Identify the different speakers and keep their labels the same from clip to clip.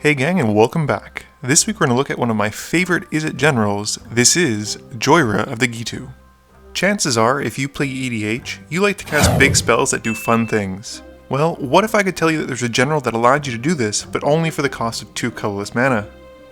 Speaker 1: Hey gang, and welcome back. This week we're going to look at one of my favorite Izzet generals. This is Jhoira of the Ghitu. Chances are, if you play EDH, you like to cast big spells that do fun things. Well, what if I could tell you that there's a general that allowed you to do this, but only for the cost of 2 colorless mana?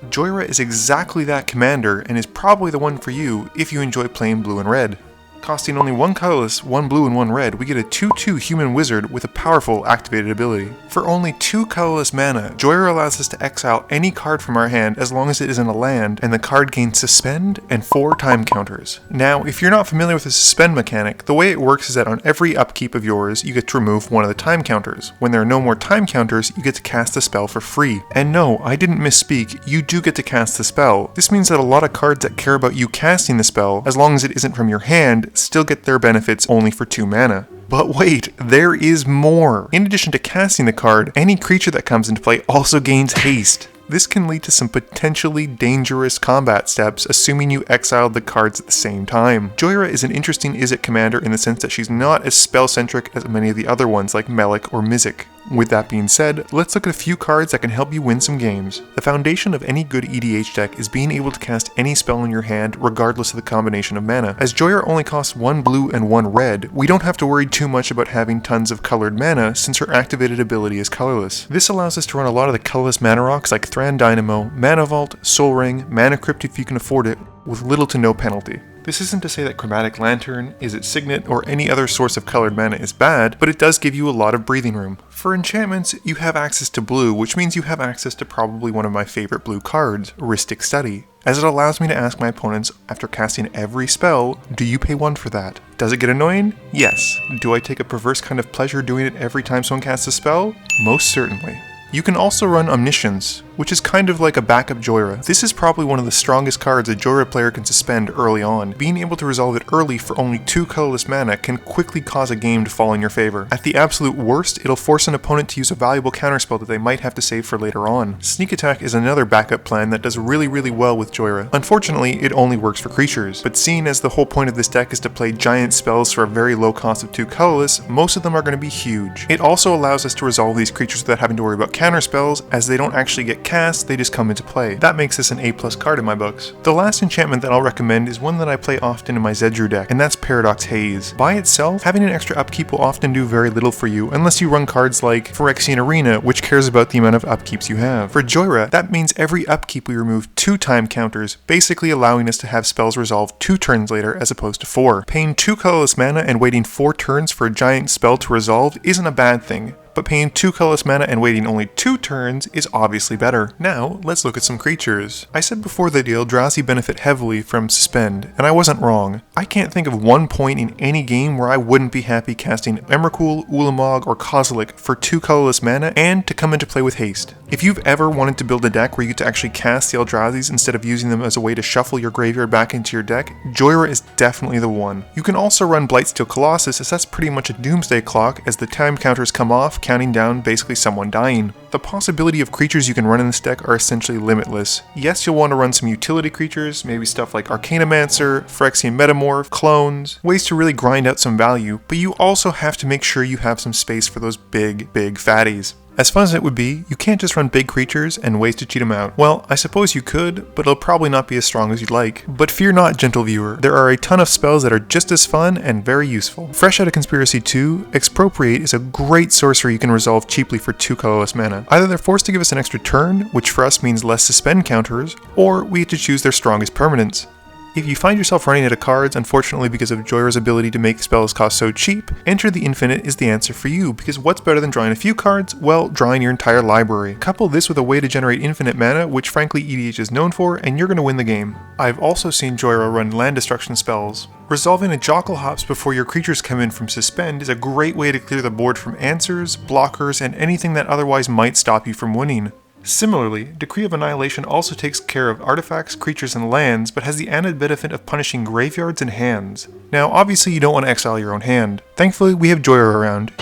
Speaker 1: Jhoira is exactly that commander, and is probably the one for you if you enjoy playing blue and red. Costing only 1 colorless, 1 blue, and 1 red, we get a 2/2 human wizard with a powerful activated ability. For only 2 colorless mana, Jhoira allows us to exile any card from our hand as long as it isn't a land, and the card gains suspend and 4 time counters. Now, if you're not familiar with the suspend mechanic, the way it works is that on every upkeep of yours, you get to remove one of the time counters. When there are no more time counters, you get to cast the spell for free. And no, I didn't misspeak, you do get to cast the spell. This means that a lot of cards that care about you casting the spell, as long as it isn't from your hand, still get their benefits only for 2 mana. But wait, there is more! In addition to casting the card, any creature that comes into play also gains haste. This can lead to some potentially dangerous combat steps, assuming you exiled the cards at the same time. Jhoira is an interesting Izzet commander in the sense that she's not as spell-centric as many of the other ones like Melek or Mizzet. With that being said, let's look at a few cards that can help you win some games. The foundation of any good EDH deck is being able to cast any spell in your hand regardless of the combination of mana. As Jhoira only costs 1 blue and 1 red, we don't have to worry too much about having tons of colored mana since her activated ability is colorless. This allows us to run a lot of the colorless mana rocks like Thran Dynamo, Mana Vault, Soul Ring, Mana Crypt if you can afford it, with little to no penalty. This isn't to say that Chromatic Lantern, Izzet Signet, or any other source of colored mana is bad, but it does give you a lot of breathing room. For enchantments, you have access to blue, which means you have access to probably one of my favorite blue cards, Riptide Study, as it allows me to ask my opponents, after casting every spell, do you pay 1 for that? Does it get annoying? Yes. Do I take a perverse kind of pleasure doing it every time someone casts a spell? Most certainly. You can also run Omniscience, which is kind of like a backup Jhoira. This is probably one of the strongest cards a Jhoira player can suspend early on. Being able to resolve it early for only 2 colorless mana can quickly cause a game to fall in your favor. At the absolute worst, it'll force an opponent to use a valuable counterspell that they might have to save for later on. Sneak Attack is another backup plan that does really well with Jhoira. Unfortunately, it only works for creatures, but seeing as the whole point of this deck is to play giant spells for a very low cost of 2 colorless, most of them are going to be huge. It also allows us to resolve these creatures without having to worry about counterspells, as they don't actually get cast, they just come into play. That makes this an A+ card in my books. The last enchantment that I'll recommend is one that I play often in my Zedru deck, and that's Paradox Haze. By itself, having an extra upkeep will often do very little for you, unless you run cards like Phyrexian Arena, which cares about the amount of upkeeps you have. For Jhoira, that means every upkeep we remove 2 time counters, basically allowing us to have spells resolve 2 turns later as opposed to 4. Paying 2 colorless mana and waiting 4 turns for a giant spell to resolve isn't a bad thing, but paying 2 colorless mana and waiting only 2 turns is obviously better. Now, let's look at some creatures. I said before the Eldrazi benefit heavily from Suspend, and I wasn't wrong. I can't think of one point in any game where I wouldn't be happy casting Emrakul, Ulamog, or Kozilek for 2 colorless mana and to come into play with haste. If you've ever wanted to build a deck where you get to actually cast the Eldrazi's instead of using them as a way to shuffle your graveyard back into your deck, Jhoira is definitely the one. You can also run Blightsteel Colossus, as that's pretty much a doomsday clock as the time counters come off, counting down basically someone dying. The possibility of creatures you can run in this deck are essentially limitless. Yes, you'll want to run some utility creatures, maybe stuff like Arcanomancer, Phyrexian Metamorph, clones, ways to really grind out some value, but you also have to make sure you have some space for those big fatties. As fun as it would be, you can't just run big creatures and ways to cheat them out. Well, I suppose you could, but it'll probably not be as strong as you'd like. But fear not, gentle viewer, there are a ton of spells that are just as fun and very useful. Fresh out of Conspiracy 2, Expropriate is a great sorcery you can resolve cheaply for 2 colorless mana. Either they're forced to give us an extra turn, which for us means less suspend counters, or we get to choose their strongest permanents. If you find yourself running out of cards, unfortunately because of Jhoira's ability to make spells cost so cheap, Enter the Infinite is the answer for you, because what's better than drawing a few cards? Well, drawing your entire library. Couple this with a way to generate infinite mana, which frankly EDH is known for, and you're going to win the game. I've also seen Jhoira run land destruction spells. Resolving a Jockle Hops before your creatures come in from Suspend is a great way to clear the board from answers, blockers, and anything that otherwise might stop you from winning. Similarly, Decree of Annihilation also takes care of artifacts, creatures, and lands, but has the added benefit of punishing graveyards and hands. Now, obviously you don't want to exile your own hand. Thankfully, we have Jhoira around.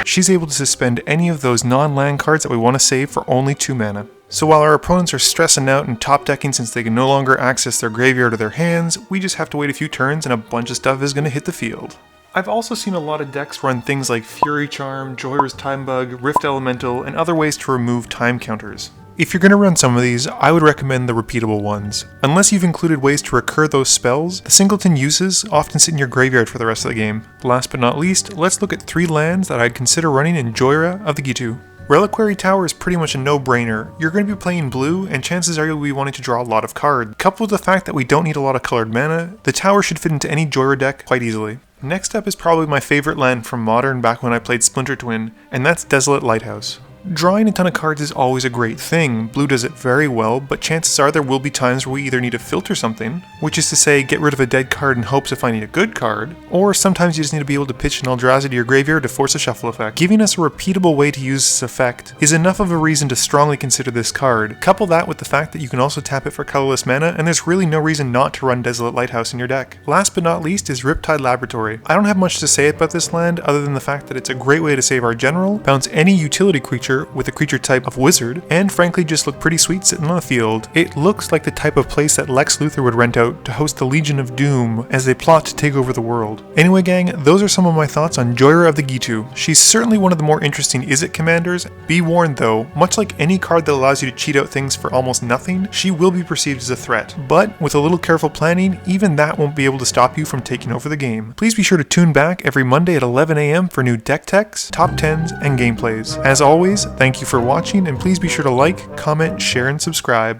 Speaker 1: She's able to suspend any of those non-land cards that we want to save for only 2 mana. So while our opponents are stressing out and top decking since they can no longer access their graveyard or their hands, we just have to wait a few turns and a bunch of stuff is going to hit the field. I've also seen a lot of decks run things like Fury Charm, Jhoira's Time Bug, Rift Elemental, and other ways to remove time counters. If you're going to run some of these, I would recommend the repeatable ones. Unless you've included ways to recur those spells, the singleton uses often sit in your graveyard for the rest of the game. Last but not least, let's look at 3 lands that I'd consider running in Jhoira of the Ghitu. Reliquary Tower is pretty much a no-brainer. You're going to be playing blue, and chances are you'll be wanting to draw a lot of cards. Coupled with the fact that we don't need a lot of colored mana, the tower should fit into any Jhoira deck quite easily. Next up is probably my favorite land from Modern back when I played Splinter Twin, and that's Desolate Lighthouse. Drawing a ton of cards is always a great thing, blue does it very well, but chances are there will be times where we either need to filter something, which is to say get rid of a dead card in hopes of finding a good card, or sometimes you just need to be able to pitch an Eldrazi to your graveyard to force a shuffle effect. Giving us a repeatable way to use this effect is enough of a reason to strongly consider this card. Couple that with the fact that you can also tap it for colorless mana, and there's really no reason not to run Desolate Lighthouse in your deck. Last but not least is Riptide Laboratory. I don't have much to say about this land other than the fact that it's a great way to save our general, bounce any utility creature with a creature type of wizard, and frankly just look pretty sweet sitting on the field. It looks like the type of place that Lex Luthor would rent out to host the Legion of Doom as they plot to take over the world. Anyway gang, those are some of my thoughts on Jhoira of the Ghitu. She's certainly one of the more interesting Izzet commanders. Be warned though, much like any card that allows you to cheat out things for almost nothing, she will be perceived as a threat. But with a little careful planning, even that won't be able to stop you from taking over the game. Please be sure to tune back every Monday at 11 AM for new deck techs, top 10s, and gameplays. As always, thank you for watching, and please be sure to like, comment, share, and subscribe.